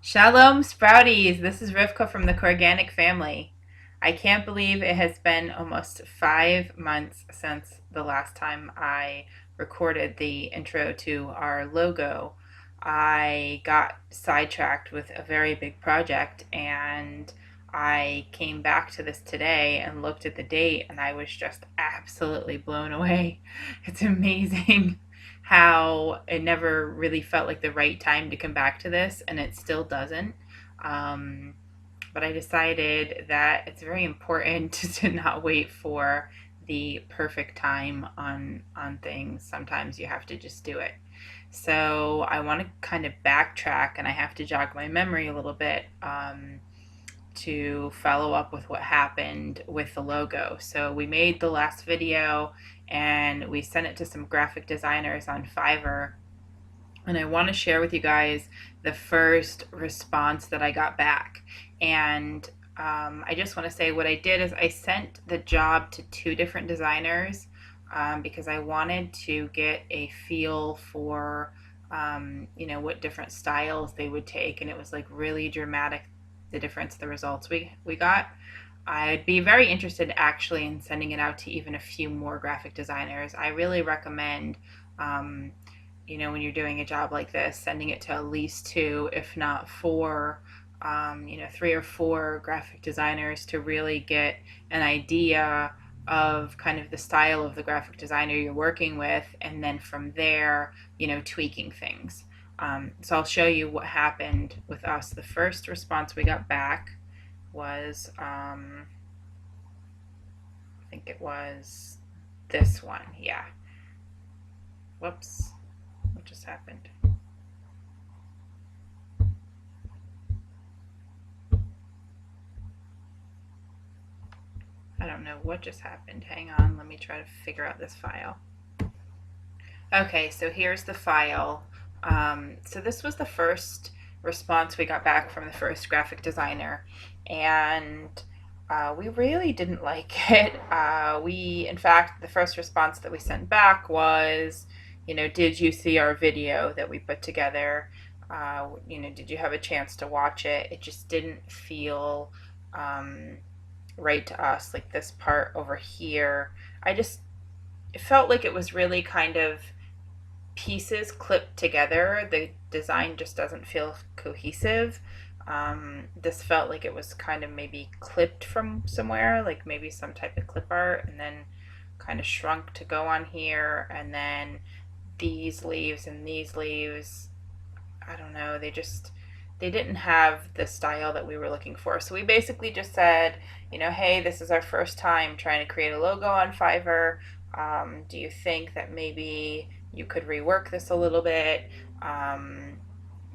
Shalom Sprouties! This is Rivka from the Corganic family. I can't believe it has been almost 5 months since the last time I recorded the intro to our logo. I got sidetracked with a very big project and I came back to this today and looked at the date and I was just absolutely blown away. It's amazing how it never really felt like the right time to come back to this, and it still doesn't. Um, but I decided that it's very important to not wait for the perfect time on things. Sometimes you have to just do it. So I want to kind of backtrack, and I have to jog my memory a little bit. To follow up with what happened with the logo. So we made the last video and we sent it to some graphic designers on Fiverr. And I want to share with you guys the first response that I got back. And I just want to say what I did is I sent the job to two different designers because I wanted to get a feel for what different styles they would take, and it was like really dramatic, the difference, the results we got. I'd be very interested actually in sending it out to even a few more graphic designers. I really recommend, when you're doing a job like this, sending it to at least two, if not four, 3 or 4 graphic designers to really get an idea of kind of the style of the graphic designer you're working with, and then from there, tweaking things. So I'll show you what happened with us. The first response we got back was, I think it was this one. Yeah. Whoops. What just happened? I don't know what just happened. Hang on. Let me try to figure out this file. Okay, so here's the file. So this was the first response we got back from the first graphic designer, and we really didn't like it. In fact, the first response that we sent back was, did you see our video that we put together? Did you have a chance to watch it? It just didn't feel right to us. Like this part over here, it felt like it was really kind of pieces clipped together. The design just doesn't feel cohesive. This felt like it was kind of maybe clipped from somewhere, like maybe some type of clip art, and then kind of shrunk to go on here. And then these leaves and these leaves, I don't know, they didn't have the style that we were looking for. So we basically just said, hey, this is our first time trying to create a logo on Fiverr. Do you think that maybe you could rework this a little bit?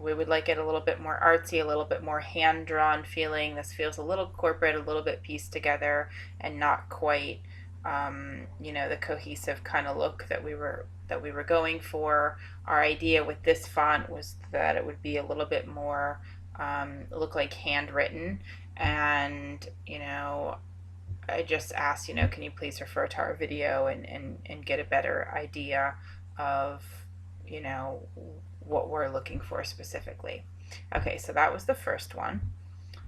We would like it a little bit more artsy, a little bit more hand-drawn feeling. This feels a little corporate, a little bit pieced together, and not quite, the cohesive kind of look that we were going for. Our idea with this font was that it would be a little bit more look like handwritten, and I just asked, can you please refer to our video and get a better idea of, what we're looking for specifically. Okay, so that was the first one.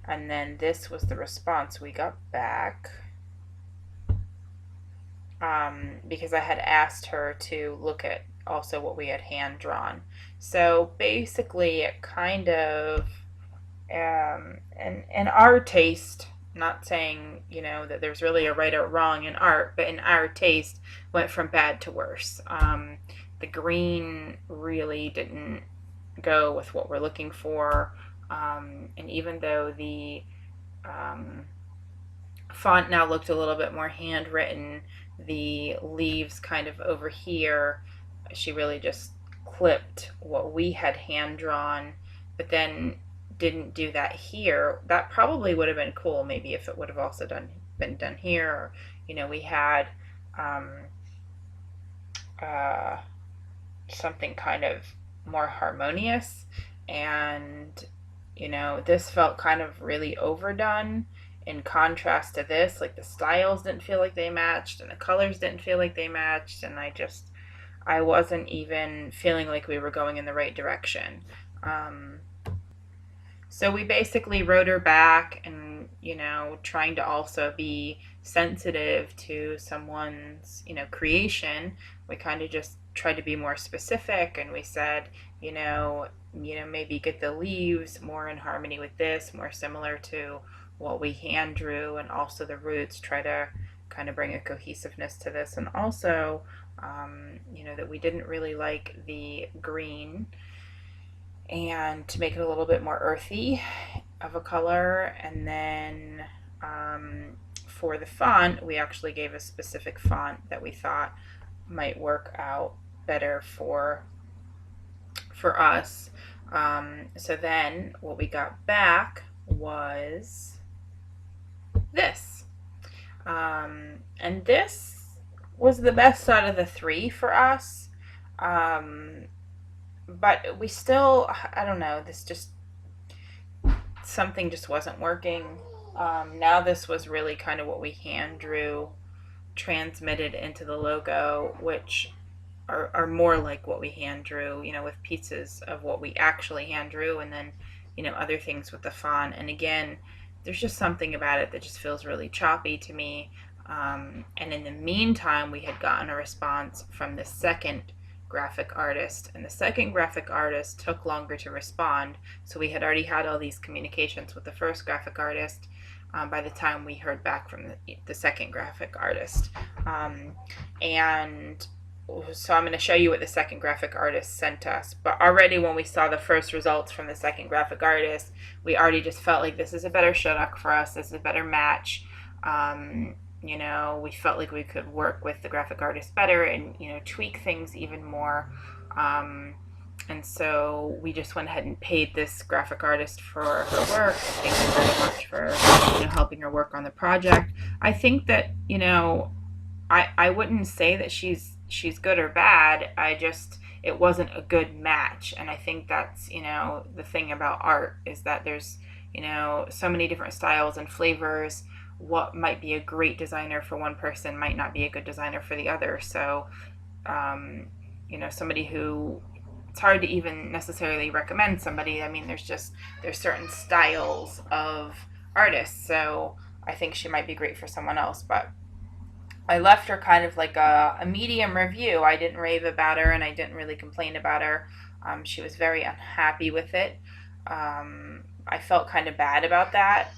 And then this was the response we got back. Because I had asked her to look at also what we had hand drawn. So basically it kind of, in our taste, not saying, that there's really a right or wrong in art, but in our taste, went from bad to worse. The green really didn't go with what we're looking for. And even though the font now looked a little bit more handwritten, the leaves kind of over here, she really just clipped what we had hand drawn, but then didn't do that here. That probably would have been cool, maybe, if it would have also been done here. Or, we had something kind of more harmonious, and this felt kind of really overdone in contrast to this. Like the styles didn't feel like they matched, and the colors didn't feel like they matched, and I wasn't even feeling like we were going in the right direction. So we basically wrote her back and, trying to also be sensitive to someone's, creation. We kind of just tried to be more specific, and we said, maybe get the leaves more in harmony with this, more similar to what we hand drew, and also the roots, try to kind of bring a cohesiveness to this. And also, that we didn't really like the green, and to make it a little bit more earthy of a color. And then for the font, we actually gave a specific font that we thought might work out better for us. So then what we got back was this. And this was the best out of the three for us. But we still, I don't know, this just, something just wasn't working. Now this was really kind of what we hand drew, transmitted into the logo, which are more like what we hand drew, with pieces of what we actually hand drew, and then, other things with the font. And again, there's just something about it that just feels really choppy to me. And in the meantime, we had gotten a response from the second graphic artist, and the second graphic artist took longer to respond. So we had already had all these communications with the first graphic artist by the time we heard back from the second graphic artist. And so I'm going to show you what the second graphic artist sent us. But already when we saw the first results from the second graphic artist, we already just felt like this is a better showdock for us. This is a better match. We felt like we could work with the graphic artist better and, tweak things even more. And so we just went ahead and paid this graphic artist for her work. Thank you very much for, helping her work on the project. I think that, I wouldn't say that she's good or bad. It wasn't a good match. And I think that's, the thing about art is that there's, so many different styles and flavors. What might be a great designer for one person might not be a good designer for the other. So, somebody who, it's hard to even necessarily recommend somebody. I mean, there's certain styles of artists. So I think she might be great for someone else. But I left her kind of like a medium review. I didn't rave about her, and I didn't really complain about her. She was very unhappy with it. I felt kind of bad about that.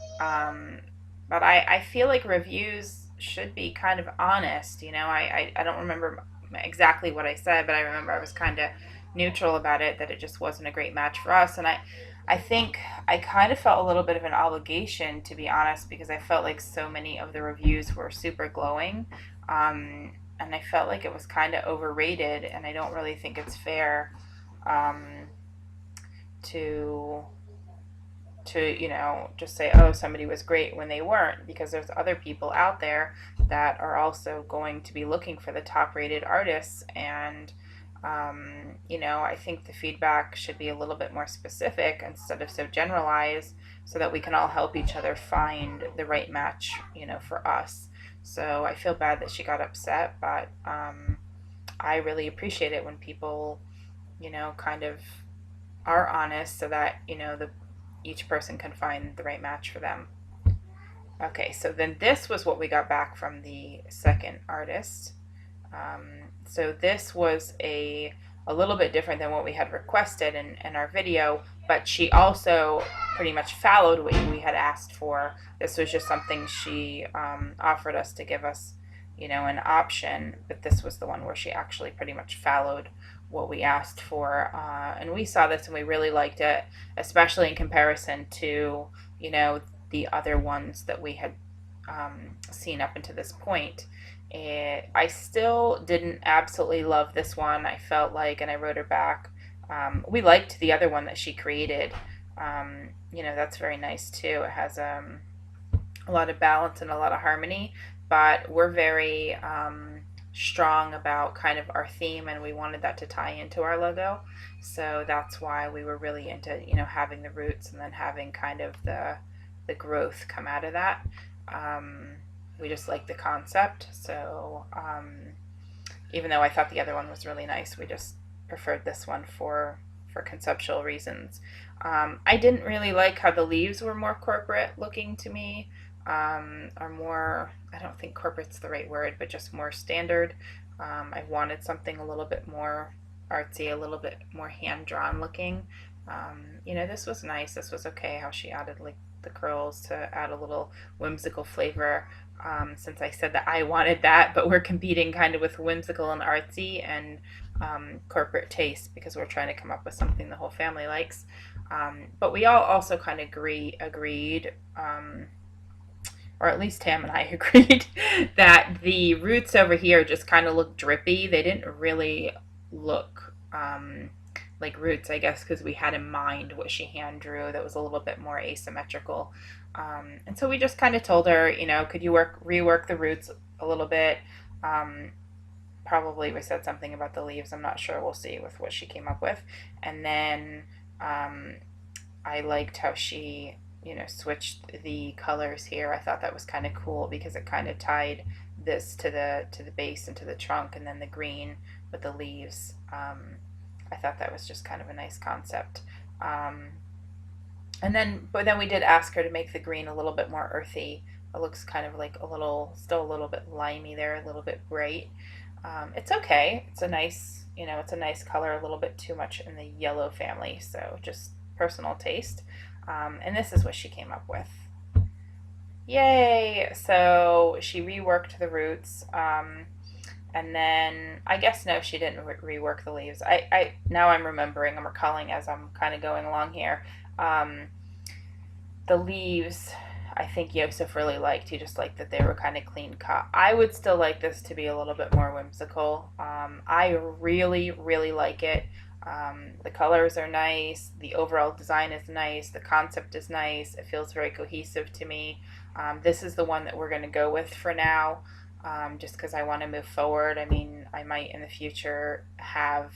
But I feel like reviews should be kind of honest. I don't remember exactly what I said, but I remember I was kind of neutral about it, that it just wasn't a great match for us. And I think I kind of felt a little bit of an obligation, to be honest, because I felt like so many of the reviews were super glowing. And I felt like it was kind of overrated, and I don't really think it's fair to just say, oh, somebody was great when they weren't, because there's other people out there that are also going to be looking for the top rated artists. And I think the feedback should be a little bit more specific instead of so generalized, so that we can all help each other find the right match, for us. So I feel bad that she got upset, but I really appreciate it when people, kind of are honest, so that, each person can find the right match for them. Okay, so then this was what we got back from the second artist. So this was a little bit different than what we had requested in our video, but she also pretty much followed what we had asked for. This was just something she offered us to give us, an option, but this was the one where she actually pretty much followed what we asked for. And we saw this and we really liked it, especially in comparison to, the other ones that we had seen up until this point. I still didn't absolutely love this one. I felt like, and I wrote her back, we liked the other one that she created. That's very nice too. It has a lot of balance and a lot of harmony, but we're very strong about kind of our theme, and we wanted that to tie into our logo. So that's why we were really into, having the roots and then having kind of the growth come out of that. We just like the concept. So even though I thought the other one was really nice, we just preferred this one for for conceptual reasons. I didn't really like how the leaves were more corporate looking to me, or more, I don't think corporate's the right word, but just more standard. I wanted something a little bit more artsy, a little bit more hand drawn looking. This was nice. This was okay how she added like the curls to add a little whimsical flavor. Since I said that I wanted that, but we're competing kind of with whimsical and artsy and corporate taste because we're trying to come up with something the whole family likes. But we all also kind of agreed, or at least Tam and I agreed, that the roots over here just kind of look drippy. They didn't really look like roots, I guess, because we had in mind what she hand drew that was a little bit more asymmetrical. And so we just kind of told her, could you rework the roots a little bit? Probably we said something about the leaves. I'm not sure. We'll see with what she came up with. And then I liked how she, switched the colors here. I thought that was kind of cool because it kind of tied this to the base and to the trunk, and then the green with the leaves. I thought that was just kind of a nice concept. But then we did ask her to make the green a little bit more earthy. It looks kind of like still a little bit limey there, a little bit bright. It's okay. It's a nice color, a little bit too much in the yellow family, so just personal taste. And this is what she came up with. Yay! So she reworked the roots. And then I guess no, she didn't rework the leaves. Now I'm recalling as I'm kind of going along here. The leaves, I think Yosef really liked. He just liked that they were kind of clean cut. I would still like this to be a little bit more whimsical. I really, really like it. The colors are nice. The overall design is nice. The concept is nice. It feels very cohesive to me. This is the one that we're going to go with for now. Just because I want to move forward. I mean, I might in the future have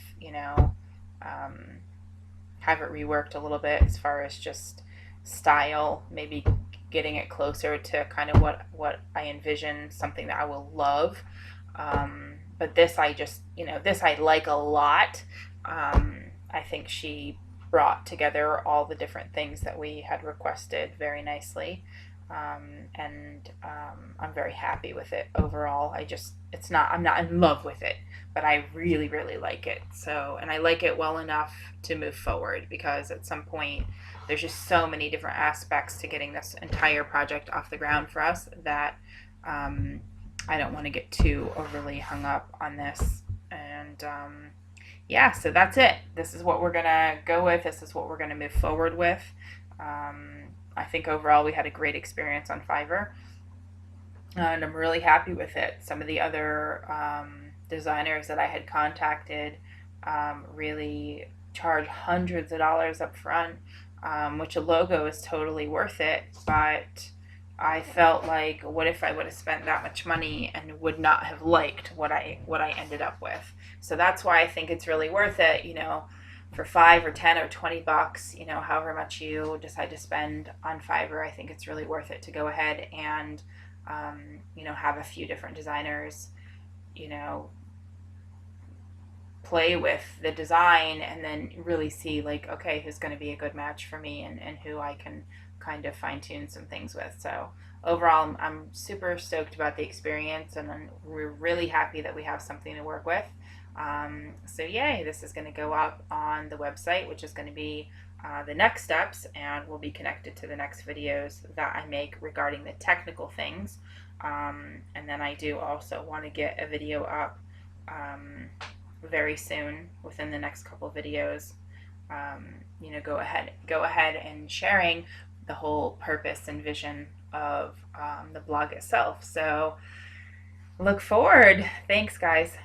have it reworked a little bit as far as just style, maybe getting it closer to kind of what I envision, something that I will love. But this this I like a lot. I think she brought together all the different things that we had requested very nicely. I'm very happy with it overall. I'm not in love with it, but I really, really like it. So, and I like it well enough to move forward because at some point there's just so many different aspects to getting this entire project off the ground for us that I don't want to get too overly hung up on this. And yeah, so that's it. This is what we're going to go with. This is what we're going to move forward with. I think overall we had a great experience on Fiverr, and I'm really happy with it. Some of the other designers that I had contacted really charge hundreds of dollars up front, which a logo is totally worth it, but I felt like, what if I would have spent that much money and would not have liked what I ended up with? So that's why I think it's really worth it, for $5 or $10 or $20, however much you decide to spend on Fiverr. I think it's really worth it to go ahead and, have a few different designers, play with the design and then really see like, okay, who's going to be a good match for me and who I can kind of fine tune some things with. So overall, I'm super stoked about the experience, and we're really happy that we have something to work with. So yay, this is going to go up on the website, which is going to be the next steps, and will be connected to the next videos that I make regarding the technical things. And then I do also want to get a video up very soon, within the next couple videos. Go ahead and sharing the whole purpose and vision of the blog itself. So look forward. Thanks, guys.